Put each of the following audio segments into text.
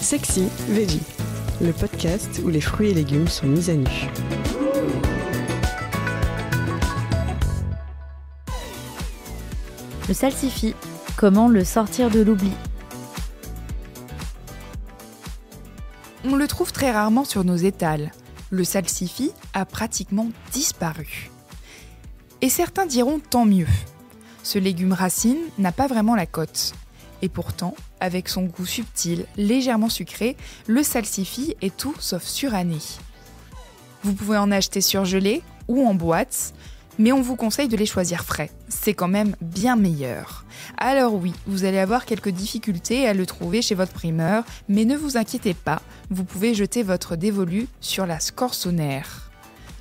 Sexy Veggie, le podcast où les fruits et légumes sont mis à nu. Le salsifis, comment le sortir de l'oubli? On le trouve très rarement sur nos étals. Le salsifis a pratiquement disparu. Et certains diront tant mieux. Ce légume racine n'a pas vraiment la cote. Et pourtant, avec son goût subtil, légèrement sucré, le salsifis est tout sauf suranné. Vous pouvez en acheter surgelé ou en boîte, mais on vous conseille de les choisir frais. C'est quand même bien meilleur. Alors oui, vous allez avoir quelques difficultés à le trouver chez votre primeur, mais ne vous inquiétez pas, vous pouvez jeter votre dévolu sur la scorsonère.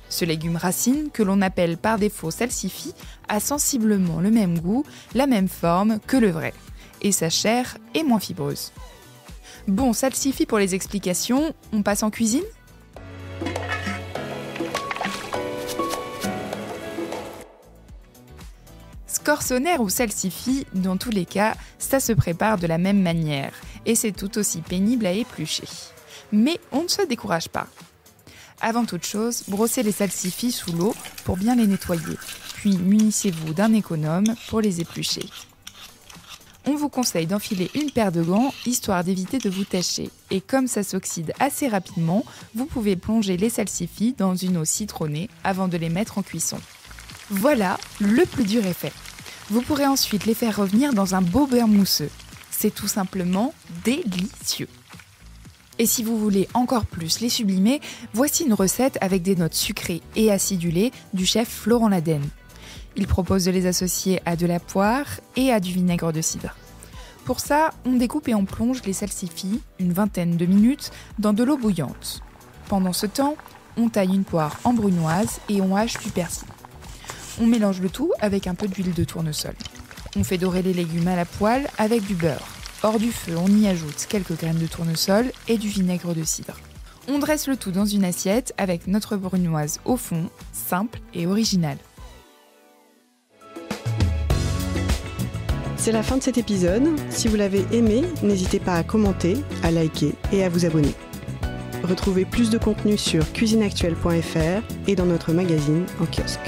Ce légume racine, que l'on appelle par défaut salsifis, a sensiblement le même goût, la même forme que le vrai. Et sa chair est moins fibreuse. Bon, salsifis pour les explications, on passe en cuisine ? Scorsonère ou salsifis, dans tous les cas, ça se prépare de la même manière et c'est tout aussi pénible à éplucher. Mais on ne se décourage pas. Avant toute chose, brossez les salsifis sous l'eau pour bien les nettoyer, puis munissez-vous d'un économe pour les éplucher. On vous conseille d'enfiler une paire de gants, histoire d'éviter de vous tacher. Et comme ça s'oxyde assez rapidement, vous pouvez plonger les salsifis dans une eau citronnée avant de les mettre en cuisson. Voilà, le plus dur est fait. Vous pourrez ensuite les faire revenir dans un beau beurre mousseux. C'est tout simplement délicieux. Et si vous voulez encore plus les sublimer, voici une recette avec des notes sucrées et acidulées du chef Florent Ladenne. Il propose de les associer à de la poire et à du vinaigre de cidre. Pour ça, on découpe et on plonge les salsifis, une vingtaine de minutes, dans de l'eau bouillante. Pendant ce temps, on taille une poire en brunoise et on hache du persil. On mélange le tout avec un peu d'huile de tournesol. On fait dorer les légumes à la poêle avec du beurre. Hors du feu, on y ajoute quelques graines de tournesol et du vinaigre de cidre. On dresse le tout dans une assiette avec notre brunoise au fond, simple et originale. C'est la fin de cet épisode. Si vous l'avez aimé, n'hésitez pas à commenter, à liker et à vous abonner. Retrouvez plus de contenu sur cuisineactuelle.fr et dans notre magazine en kiosque.